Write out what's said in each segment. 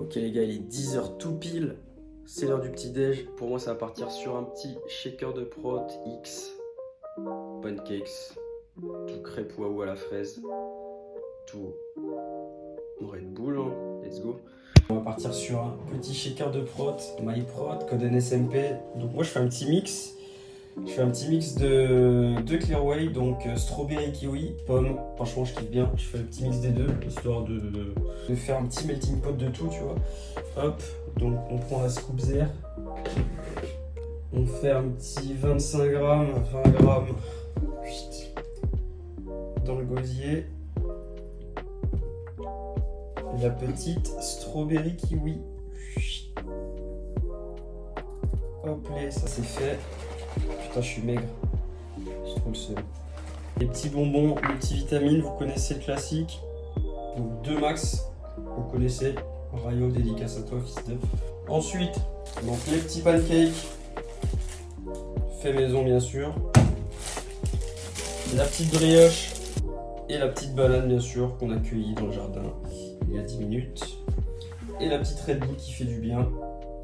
Ok les gars, il est 10h tout pile. C'est l'heure du petit déj. Pour moi, ça va partir sur un petit shaker de prot X. Pancakes. Tout crêpe waouh à la fraise. Tout Red Bull, hein. Let's go. On va partir sur un petit shaker de prot, MyProt, code NSMP. Donc moi je fais un petit mix. Je fais un petit mix de deux Clearway, donc strawberry kiwi, pomme. Franchement je kiffe bien. Je fais un petit mix des deux, histoire de faire un petit melting pot de tout, tu vois. Hop, donc on prend la scoop zère. On fait un petit 25 grammes, 20 grammes dans le gosier. La petite strawberry kiwi. Hop là, ça c'est fait. Putain, je suis maigre. J'ai trop le seum. Les petits bonbons multivitamines, vous connaissez le classique. Donc 2 max, vous connaissez. Rayo, dédicace à toi, fils de. Ensuite, donc les petits pancakes. Fait maison, bien sûr. La petite brioche. Et la petite banane, bien sûr, qu'on a cueillie dans le jardin il y a 10 minutes. Et la petite Red Bull qui fait du bien.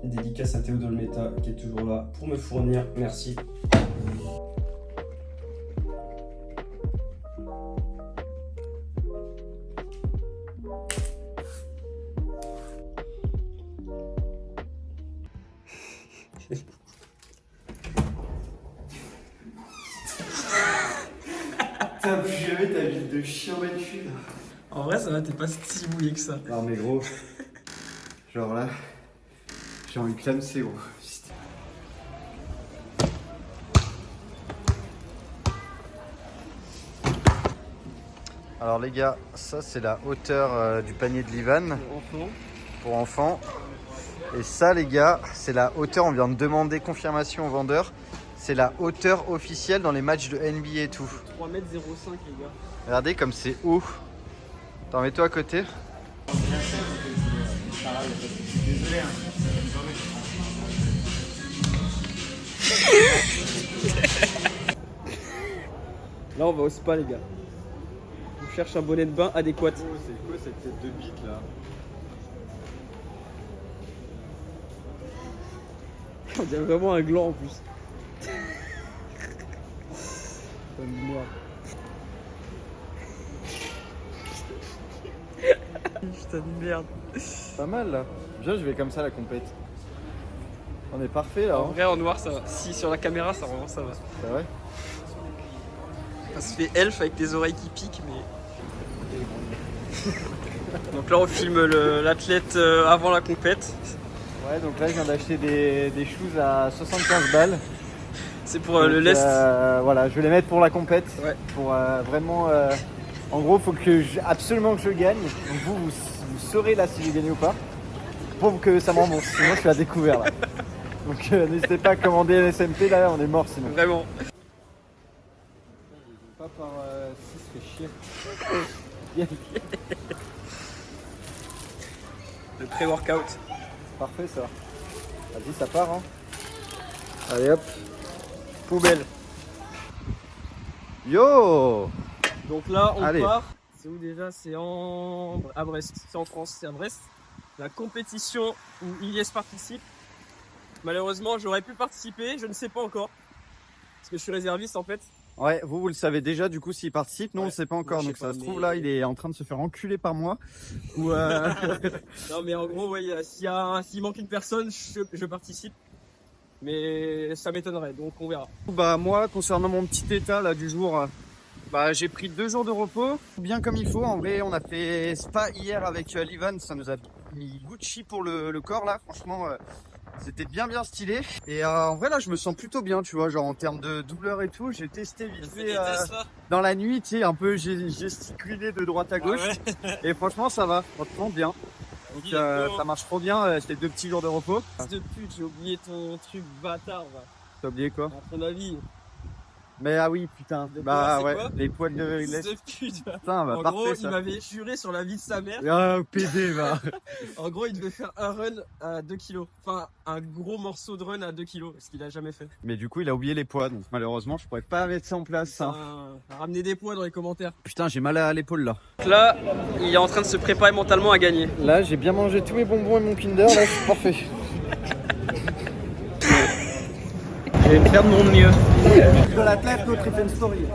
Dédicace à Théo Dolmeta qui est toujours là pour me fournir. Merci. Putain, plus jamais ta vie de chien battu là. En vrai, ça va, t'es pas si mouillé que ça. Non mais gros, genre là, j'ai envie de clamser gros. Alors les gars, ça c'est la hauteur du panier de l'Ivan pour enfants. Et ça les gars, c'est la hauteur, on vient de demander confirmation au vendeur. C'est la hauteur officielle dans les matchs de NBA et tout. 3,05 m les gars. Regardez comme c'est haut. T'en mets-toi à côté. Désolé, hein. Là, on va au spa, les gars. On cherche un bonnet de bain adéquat. C'est quoi cette tête de bite là? On dirait vraiment un gland en plus. Merde. Putain de merde. Pas mal là. Bien, je vais comme ça la compète. On est parfait là. En vrai, en noir, ça va. Si sur la caméra, ça vraiment ça va. C'est vrai. Ça se fait elfe avec les oreilles qui piquent, mais. Donc là, on filme l'athlète avant la compète. Ouais, donc là, je viens d'acheter des shoes à 75 balles. C'est pour le lest. Voilà, je vais les mettre pour la compète. Ouais. Pour vraiment. En gros, il faut absolument que je gagne. Donc vous saurez là si j'ai gagné ou pas. Pour que ça me rembourse. Sinon, je suis à découvert là. Donc n'hésitez pas à commander NSMP là, on est mort sinon. Vraiment. Pas par 6 fait chier. Le pré-workout. Parfait ça. Vas-y, ça part hein. Allez hop. Poubelle. Yo! Donc là, on Allez. part. C'est où déjà? C'est à Brest. C'est en France, c'est à Brest. La compétition où Ilyes participe. Malheureusement, j'aurais pu participer, je ne sais pas encore. Parce que je suis réserviste en fait. Ouais, vous le savez déjà du coup s'il participe, nous on Ouais. sait pas encore, Moi, je donc sais ça pas, se trouve mais- là il est en train de se faire enculer par moi. Ou Non mais en gros, ouais, s'il manque une personne, je participe. Mais ça m'étonnerait, donc on verra. Bah moi concernant mon petit état là du jour, bah j'ai pris 2 jours de repos, bien comme il faut. En vrai on a fait spa hier avec l'Ivan, ça nous a mis Gucci pour le corps là, franchement c'était bien stylé. Et en vrai là je me sens plutôt bien, tu vois, genre en termes de douleur et tout, j'ai testé vite fait dans la nuit, tu sais, un peu j'ai gesticulé de droite à gauche. Et franchement ça va, franchement bien. Donc ça marche trop bien, c'était 2 petits jours de repos. Fils de pute, j'ai oublié ton truc bâtard, va. T'as oublié quoi? À ton avis, Mais ah oui, putain. Les Bah poils, c'est ouais, quoi les poils de Fils laisse. de pute. Putain, bah En parfait gros, ça. il m'avait juré sur la vie de sa mère. Ah, PD, va. En gros, il devait faire un run à 2 kilos. Enfin, un gros morceau de run à 2 kilos, ce qu'il a jamais fait. Mais du coup, il a oublié les poids, donc malheureusement, je pourrais pas mettre ça en place. Hein. Ramener des poids dans les commentaires. Putain, j'ai mal à l'épaule là. Donc là, il est en train de se préparer mentalement à gagner. Là, j'ai bien mangé tous mes bonbons et mon Kinder, là, c'est parfait. Je vais me faire de mon mieux. Dans la tête, notre Even Story.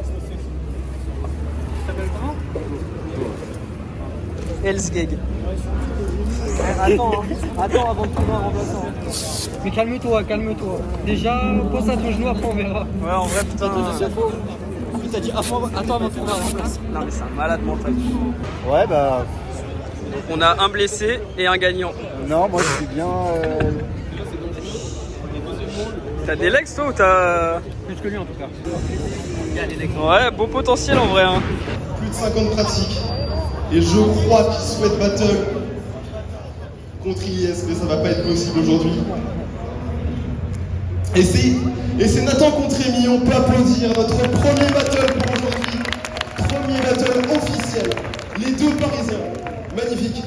Hell's Gag. Attends avant de trouver un remplaçant. Mais calme-toi. Déjà, pose à ton genou, après on verra. Ouais, en vrai, putain. T'as dit attends avant de trouver un remplaçant. Non, mais c'est un malade mental. Ouais, bah. Donc on a un blessé et un gagnant. Non, moi, je suis bien. T'as des legs toi ou t'as... Plus que lui en tout cas. Ouais, beau potentiel en vrai. Hein. Plus de 50 pratiques. Et je crois qu'il souhaite battle contre IS, mais ça va pas être possible aujourd'hui. Et c'est Nathan contre Rémi, on peut applaudir notre premier battle pour aujourd'hui. Premier battle officiel. Les deux Parisiens. Magnifique.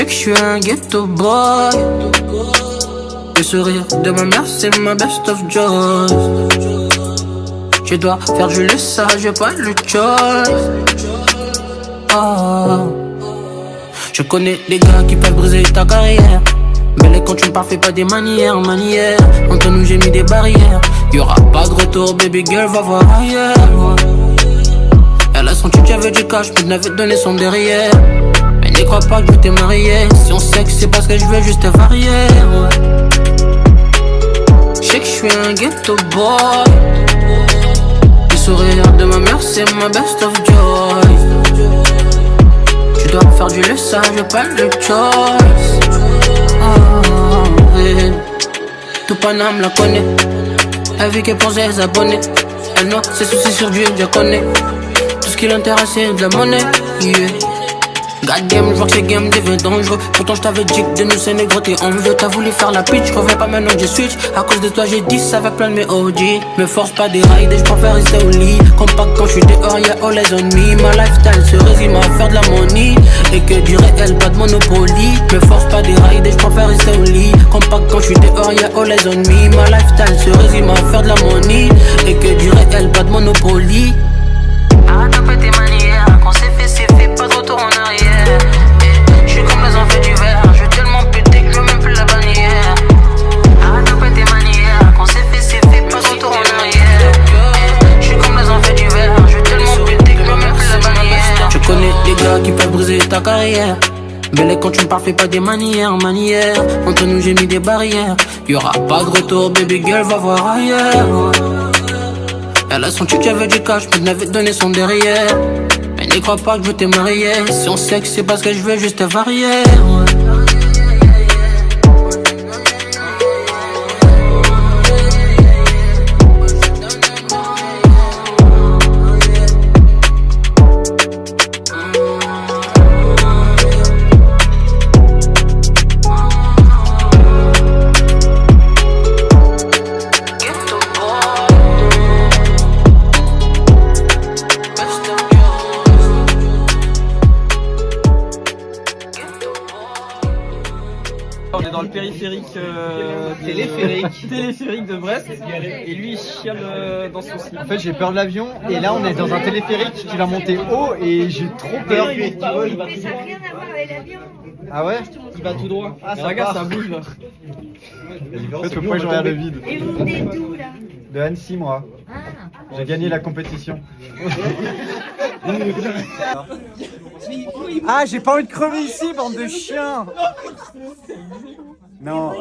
Je suis un ghetto boy. Le sourire de ma mère, c'est ma best of joy. Je dois faire du laisse, j'ai pas le choice. Oh. Je connais des gars qui peuvent briser ta carrière. Mais les quand tu me parles, fais pas des manières. Entre nous, j'ai mis des barrières. Y'aura pas de retour, baby girl, va voir ailleurs. Elle a senti que j'avais du cash, mais n'avait donné son derrière. N'y crois pas que je t'ai marié. Si on sait que c'est parce que je veux juste te varier, ouais. Je sais que je suis un ghetto boy. Le sourire de ma mère c'est ma best of joy. Tu dois faire du laissage, j'ai pas le choice. Oh, ouais. Tout Paname la connaît. Elle vit que pour ses abonnés. Elle noie ses soucis sur Dieu, je connais. Tout ce qui l'intéresse c'est de la monnaie, yeah. God game, je vois que ces games deviennent dangereux. Pourtant je t'avais dit que de nous c'est négro t'es envieux. T'as voulu faire la pitch, je reviens pas maintenant que j'ai switch. À cause de toi j'ai 10 avec plein de mes OG. Me force pas des rides et je préfère rester au lit. Compact quand je suis dehors y'a all eyes on me. Ma lifestyle se résume à faire de la money. Et que du réel, pas de monopoly. Me force pas des rides et je préfère rester au lit. Compact quand je suis dehors y'a all eyes on me. Ma lifestyle se résume à faire de la money. Et que du réel, pas de monopoly. Arrête un peu tes manières. Quand c'est fait, pas de retour en arrière. J'suis comme les enfants du verre. Je veux tellement péter que je veux même plus la bannière. Arrête un peu tes manières. Quand c'est fait, pas de retour en arrière. J'suis comme les enfants du verre. Je veux tellement péter que je veux même plus la bannière. Je connais des gars qui peuvent briser ta carrière. Mais les quand tu me parles, fais pas des manières. Entre nous j'ai mis des barrières. Y'aura pas de retour, baby girl, va voir ailleurs. Elle a senti que j'avais du cash, mais n'avait donné son derrière. Mais n'y crois pas que je t'ai marié. Si on sait que c'est parce que je veux juste te varier, ouais. On est dans le périphérique téléphérique de Brest et lui il chiale dans son slip. En fait, j'ai peur de l'avion et là, on est dans un téléphérique qui va monter haut et j'ai trop peur. Ça n'a rien à voir avec l'avion. Ah ouais? Il va tout droit. Ah, Mais ça regarde, part. ça bouge là. En fait, pourquoi je regarde le vide? Et vous venez d'où là? De Annecy, moi. J'ai gagné la compétition. Ah, j'ai pas envie de crever ici, bande de chiens! Non.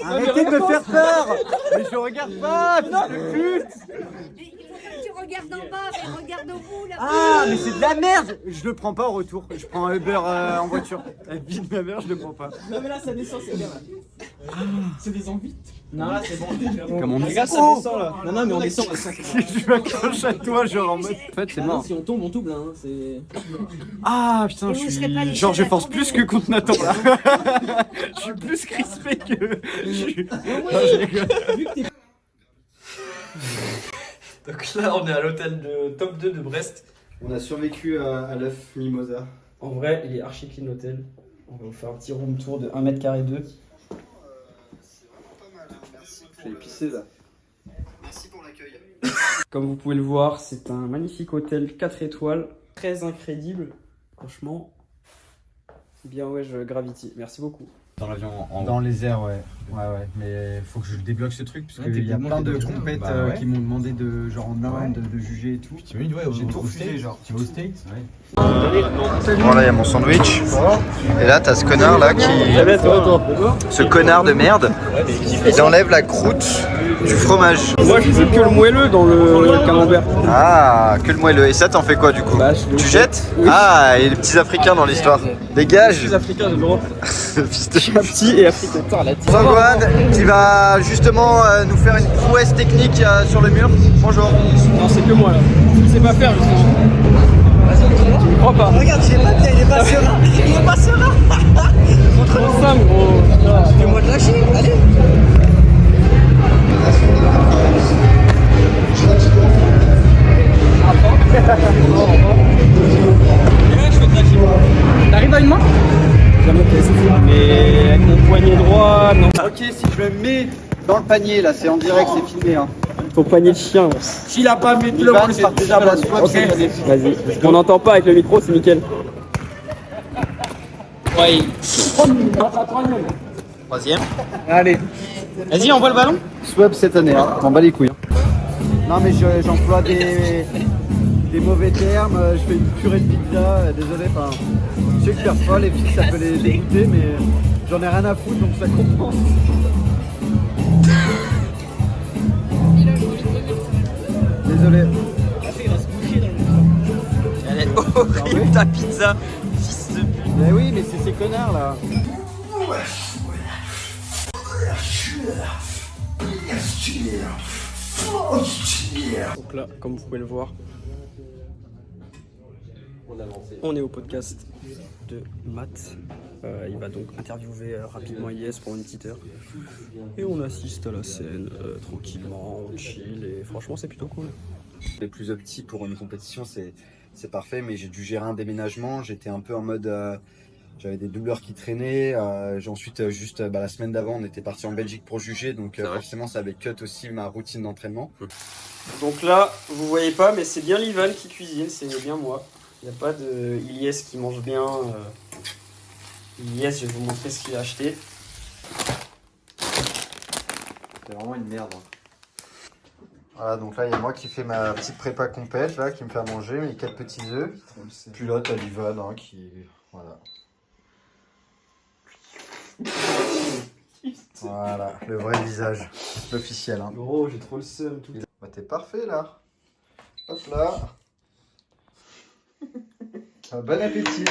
Arrêtez de me faire peur! Mais je regarde pas, fils de pute! Il faut que tu regardes regarde en bas, mais regarde au bout là. Ah, mais c'est de la merde. Je le prends pas au retour. Je prends un Uber en voiture. La vie de ma mère, je le prends pas. Non, mais là, ça descend, c'est bien. C'est des envies. Non, là, c'est bon. Comme on dit. Les gars, ça descend là. Non, mais on descend. Je m'accroche à toi, genre en mode. En fait, c'est mort. Si on tombe, on double. Hein. C'est. Ah putain, je suis. Genre, je force plus que contre Nathan là. Je suis plus crispé que. Donc là, on est à l'hôtel de top 2 de Brest. On a survécu à l'œuf Mimosa. En vrai, il est archi clean l'hôtel. On va vous faire un petit room tour de 1m². J'ai épicé là. Merci pour l'accueil. Comme vous pouvez le voir, c'est un magnifique hôtel 4 étoiles. Très incrédible. Franchement, bien ouais, Gravity. Merci beaucoup. Dans l'avion Dans les airs, ouais. Ouais. Mais faut que je débloque ce truc parce qu'il y a plein de compètes qui m'ont demandé de, genre en Inde, de juger et tout. J'ai tout refusé, genre. Tu vas au States? Bon, là, il y a mon sandwich. Et là, t'as ce connard là qui. Ce connard de merde. Il enlève la croûte du fromage. Moi, je veux que le moelleux dans le camembert. Ah, que le moelleux. Et ça, t'en fais quoi du coup? Tu jettes? Ah, et les petits Africains dans l'histoire. Dégage! Les Africains, j'ai le droit. Fils de Petit et africain. Sangwan qui va justement nous faire une prouesse technique sur le mur. Bonjour. Non, c'est que moi là. Je sais pas faire justement. Tu me crois pas? Regarde, j'ai pas bien, il est pas serein. Il est pas serein. Contre une femme, gros. Fais-moi de lâcher, allez. T'arrives à une main? Jamais test. Mais avec mon poignet droit, non. Ok, si je le mets dans le panier là, c'est en direct, c'est filmé. Hein. Ton poignet de chien. S'il a pas mis de Ivan, c'est déjà la swap, c'est gagné. Vas-y. On n'entend pas avec le micro, c'est nickel. Ouais. Troisième. Allez. Vas-y, envoie le ballon. Swap cette année, hein. M'en bats les couilles. Non mais j'emploie des mauvais termes, je fais une purée de pizza, désolé, enfin, je sais que parfois les filles ça peut les dégoûter mais j'en ai rien à foutre donc ça compense. Désolé. Elle est horrible ta pizza, fils de pute. Mais oui mais c'est ces connards là. Donc là, comme vous pouvez le voir, on est au podcast de Matt. Il va donc interviewer rapidement Yes pour une petite heure. Et on assiste à la scène tranquillement, on chill et franchement c'est plutôt cool. Les plus petits pour une compétition c'est parfait, mais j'ai dû gérer un déménagement, j'étais un peu en mode... j'avais des doubleurs qui traînaient, j'ai ensuite juste la semaine d'avant on était parti en Belgique pour juger, donc forcément ça avait cut aussi ma routine d'entraînement. Donc là, vous voyez pas, mais c'est bien Livan qui cuisine, c'est bien moi. Il n'y a pas de Ilyes qui mange bien. Ilyes, je vais vous montrer ce qu'il a acheté. C'est vraiment une merde. Voilà, donc là il y a moi qui fais ma petite prépa compète là, qui me fait à manger mes 4 petits œufs. Puis là t'as Livan hein, qui... Voilà. Voilà, le vrai visage, l'officiel. Hein. Gros, j'ai trop le seum. Tout. Bah, t'es parfait là. Hop là. Bon appétit.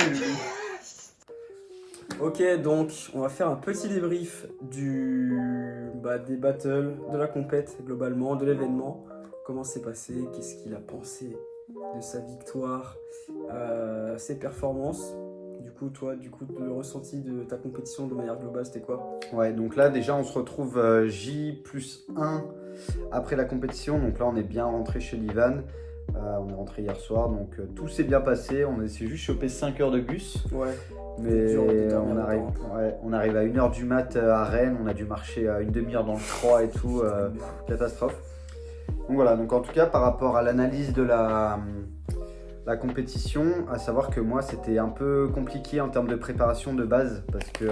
Ok, donc on va faire un petit débrief des battles, de la compète globalement, de l'événement. Comment c'est passé, qu'est-ce qu'il a pensé de sa victoire, ses performances. Du coup, toi, le ressenti de ta compétition de manière globale, c'était quoi? Ouais, donc là déjà on se retrouve J+1 après la compétition. Donc là on est bien rentré chez Livan. On est rentré hier soir, donc tout s'est bien passé. On s'est juste chopé 5 heures de bus. Ouais. Mais on arrive à 1h du mat à Rennes. On a dû marcher à une demi-heure dans le froid et tout. Catastrophe. Donc voilà, donc en tout cas par rapport à l'analyse de la compétition, à savoir que moi c'était un peu compliqué en termes de préparation de base parce que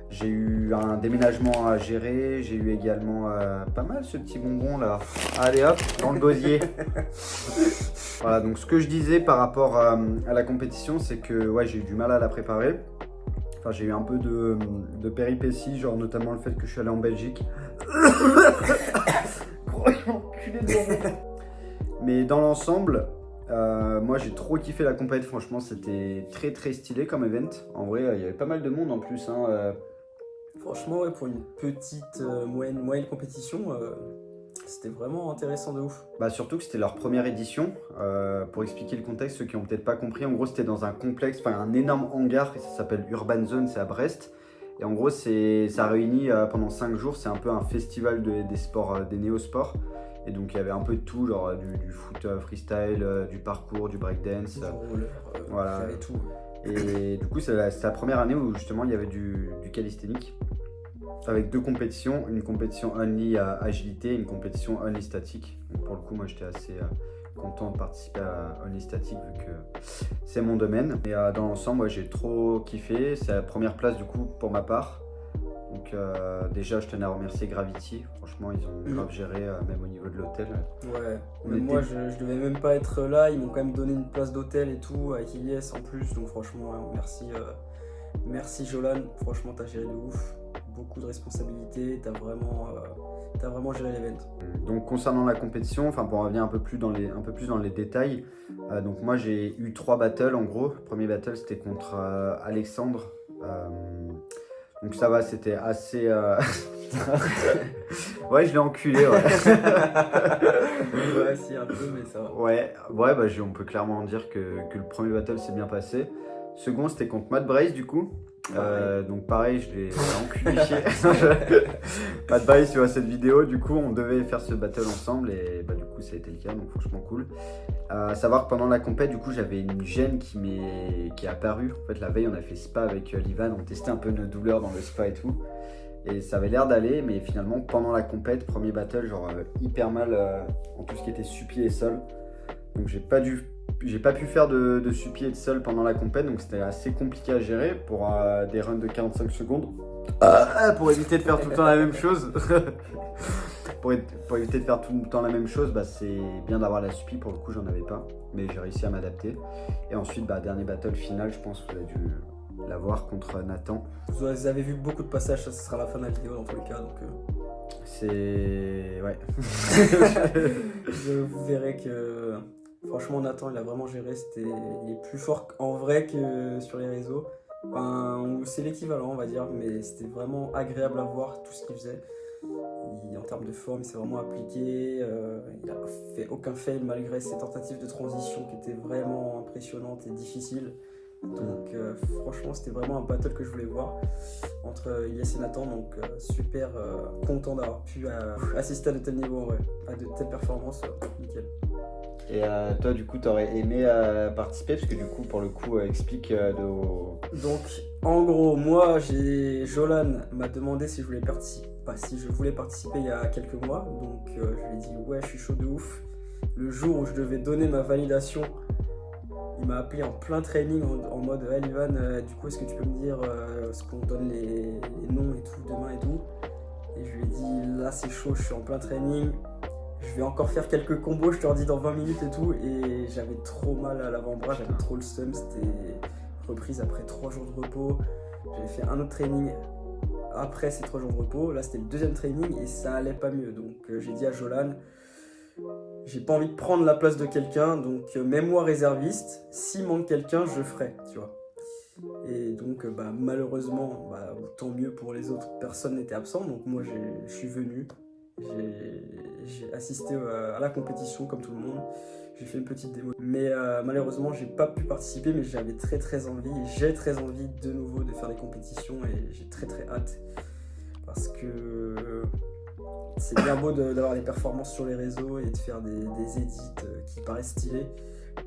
j'ai eu un déménagement à gérer, j'ai eu également pas mal ce petit bonbon là. Allez hop, dans le gosier. Voilà, donc ce que je disais par rapport à la compétition, c'est que ouais, j'ai eu du mal à la préparer. Enfin, j'ai eu un peu de péripéties, genre notamment le fait que je suis allé en Belgique. Gros enculé de Mais dans l'ensemble, moi j'ai trop kiffé la compète, franchement c'était très très stylé comme event. En vrai il y avait pas mal de monde en plus. Franchement, ouais, pour une petite moyenne compétition, c'était vraiment intéressant de ouf. Bah, surtout que c'était leur première édition. Pour expliquer le contexte, ceux qui n'ont peut-être pas compris, en gros c'était dans un complexe, enfin un énorme hangar, ça s'appelle Urban Zone, c'est à Brest. Et en gros ça réunit pendant 5 jours, c'est un peu un festival des sports, des néo-sports. Et donc il y avait un peu de tout, genre du foot freestyle, du parcours, du breakdance. Voilà. Il y avait tout. Et du coup c'est la première année où justement il y avait du calisthenics. Avec 2 compétitions, une compétition only agilité et une compétition only statique. Donc pour le coup moi j'étais assez content de participer à only statique vu que c'est mon domaine. Et dans l'ensemble moi j'ai trop kiffé, c'est la première place du coup pour ma part. Donc déjà je tenais à remercier Gravity, franchement ils ont grave géré même au niveau de l'hôtel. Ouais, mais moi je devais même pas être là, ils m'ont quand même donné une place d'hôtel et tout avec Ilyes en plus, donc franchement merci Jolan, franchement t'as géré de ouf, beaucoup de responsabilités, t'as vraiment géré l'event. Donc concernant la compétition, enfin pour revenir un peu plus dans les détails, donc moi j'ai eu 3 battles en gros. Le premier battle c'était contre Alexandre. Donc ça va, c'était assez... ouais, je l'ai enculé, ouais. Ouais, si, un peu, mais ça va. Ouais, bah, on peut clairement dire que le premier battle s'est bien passé. Second, c'était contre Matt Brace, du coup. Donc pareil, je l'ai enculé. Matt Brace, tu vois cette vidéo, du coup, on devait faire ce battle ensemble et bah, du coup, ça a été le cas, donc franchement cool. À savoir que pendant la compète, du coup, j'avais une gêne qui est apparue. En fait, la veille, on a fait spa avec Livan, on testait un peu nos douleurs dans le spa et tout. Et ça avait l'air d'aller, mais finalement, pendant la compète, premier battle, genre hyper mal en tout ce qui était suppied et sol. Donc j'ai pas pu faire de suppied et de sol pendant la compète, donc c'était assez compliqué à gérer pour des runs de 45 secondes. Pour éviter de faire tout le temps la même chose. Pour éviter de faire tout le temps la même chose, bah, c'est bien d'avoir la suppie, pour le coup j'en avais pas, mais j'ai réussi à m'adapter. Et ensuite, bah, dernier battle final, je pense que vous avez dû l'avoir contre Nathan. Vous avez vu beaucoup de passages, ça sera la fin de la vidéo dans tous les cas, donc... C'est... ouais. Vous verrez que... Franchement, Nathan, il a vraiment géré, il est plus fort en vrai que sur les réseaux. Enfin, c'est l'équivalent, on va dire, mais c'était vraiment agréable à voir tout ce qu'il faisait. En termes de forme, il s'est vraiment appliqué, il n'a fait aucun fail malgré ses tentatives de transition qui étaient vraiment impressionnantes et difficiles. Donc franchement, c'était vraiment un battle que je voulais voir entre Ilyes et Nathan, donc super content d'avoir pu assister à de tels niveaux en vrai, à de telles performances, nickel. Et toi, du coup, t'aurais aimé participer, parce que du coup, pour le coup, explique Donc, en gros, moi, Jolan m'a demandé si je voulais participer il y a quelques mois, donc je lui ai dit ouais, je suis chaud de ouf. Le jour où je devais donner ma validation, il m'a appelé en plein training en mode hey Livan, du coup, est-ce que tu peux me dire ce qu'on donne les noms et tout demain et tout. Et je lui ai dit là, c'est chaud, je suis en plein training. Je vais encore faire quelques combos, je te redis dans 20 minutes et tout. Et j'avais trop mal à l'avant-bras, j'avais trop le seum. C'était reprise après 3 jours de repos. J'avais fait un autre training après ces 3 jours de repos. Là, c'était le deuxième training et ça allait pas mieux. Donc, j'ai dit à Jolan, j'ai pas envie de prendre la place de quelqu'un. Donc, mets-moi réserviste. S'il manque quelqu'un, je ferai, tu vois. Et donc, malheureusement, tant mieux pour les autres. Personne n'était absent. Donc, moi, je suis venu. J'ai assisté à la compétition comme tout le monde, j'ai fait une petite démo, mais malheureusement j'ai pas pu participer, mais j'avais très envie, et j'ai très envie de nouveau de faire des compétitions et j'ai très hâte parce que c'est bien beau d'avoir des performances sur les réseaux et de faire des edits qui paraissent stylés,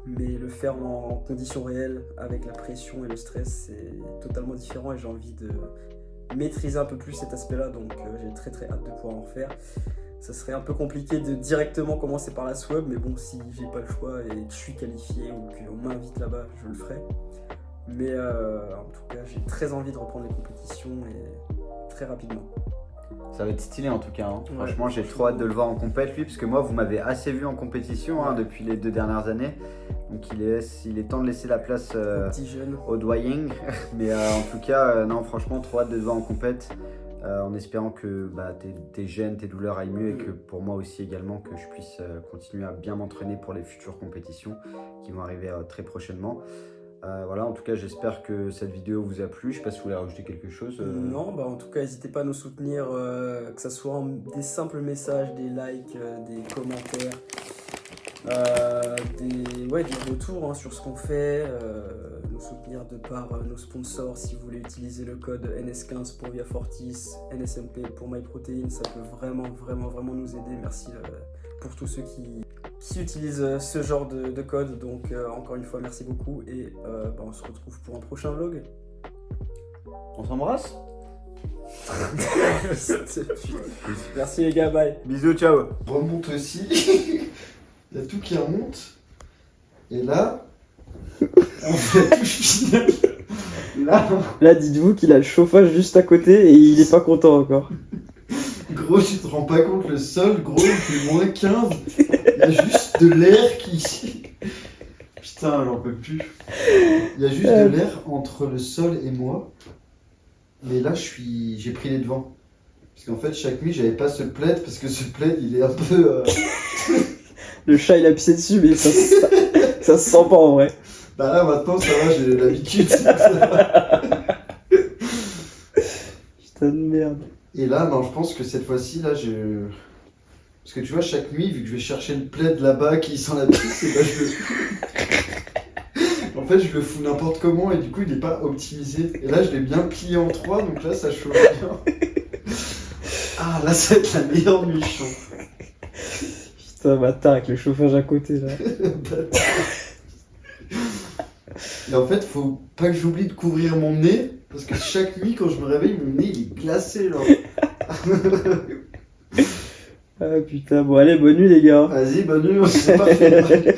mais le faire en conditions réelles avec la pression et le stress c'est totalement différent et j'ai envie de maîtriser un peu plus cet aspect-là, donc j'ai très hâte de pouvoir en faire. Ça serait un peu compliqué de directement commencer par la swab, mais bon, si j'ai pas le choix et que je suis qualifié ou qu'on m'invite là-bas, je le ferai. Mais en tout cas, j'ai très envie de reprendre les compétitions et très rapidement. Ça va être stylé en tout cas, hein. Ouais, franchement j'ai trop hâte de le voir en compète lui, parce que moi vous m'avez assez vu en compétition depuis les 2 dernières années. Donc il est temps de laisser la place petit jeune au doyen. Mais en tout cas, non franchement trop hâte de le voir en compète. en espérant que tes gènes, tes douleurs aillent mieux et que pour moi aussi également que je puisse continuer à bien m'entraîner pour les futures compétitions qui vont arriver très prochainement. Voilà, en tout cas j'espère que cette vidéo vous a plu. Je sais pas si vous voulez rajouter quelque chose. Non, en tout cas n'hésitez pas à nous soutenir, que ce soit des simples messages, des likes, des commentaires, des retours sur ce qu'on fait, nous soutenir de par nos sponsors. Si vous voulez utiliser le code NS15 pour Via Fortis, NSMP pour MyProtein, ça peut vraiment nous aider. Merci pour tous ceux qui utilisent ce genre de code. Donc encore une fois merci beaucoup et on se retrouve pour un prochain vlog. On s'embrasse. Merci les gars, bye. Bisous, ciao. Remonte aussi. Il y a tout qui remonte. Et là, on fait la touche finale. Là, dites-vous qu'il a le chauffage juste à côté et il est pas content encore. Gros, tu te rends pas compte, le sol, gros, il fait moins 15. Il y a juste de l'air qui... Putain, j'en peux plus. Il y a juste de l'air entre le sol et moi. Mais là, j'ai pris les devants. Parce qu'en fait, chaque nuit, j'avais pas ce plaid, parce que ce plaid, il est un peu... Le chat, il a pissé dessus, mais ça se sent pas en vrai. Bah là, maintenant, ça va, j'ai l'habitude. Putain de merde. Et là, non, je pense que cette fois-ci, là, parce que tu vois, chaque nuit, vu que je vais chercher le plaid là-bas qui sent la pisse, et en fait, je le fous n'importe comment et du coup, il n'est pas optimisé. Et là, je l'ai bien plié en 3, donc là, ça chauffe bien. Ah, là, ça va être la meilleure nuit chaud. Putain, bâtard, avec le chauffage à côté, là. Et en fait, faut pas que j'oublie de couvrir mon nez, parce que chaque nuit, quand je me réveille, mon nez, il est glacé, là. Ah putain, bon allez, bonne nuit les gars. Vas-y, bonne nuit, on s'est pas fait mal.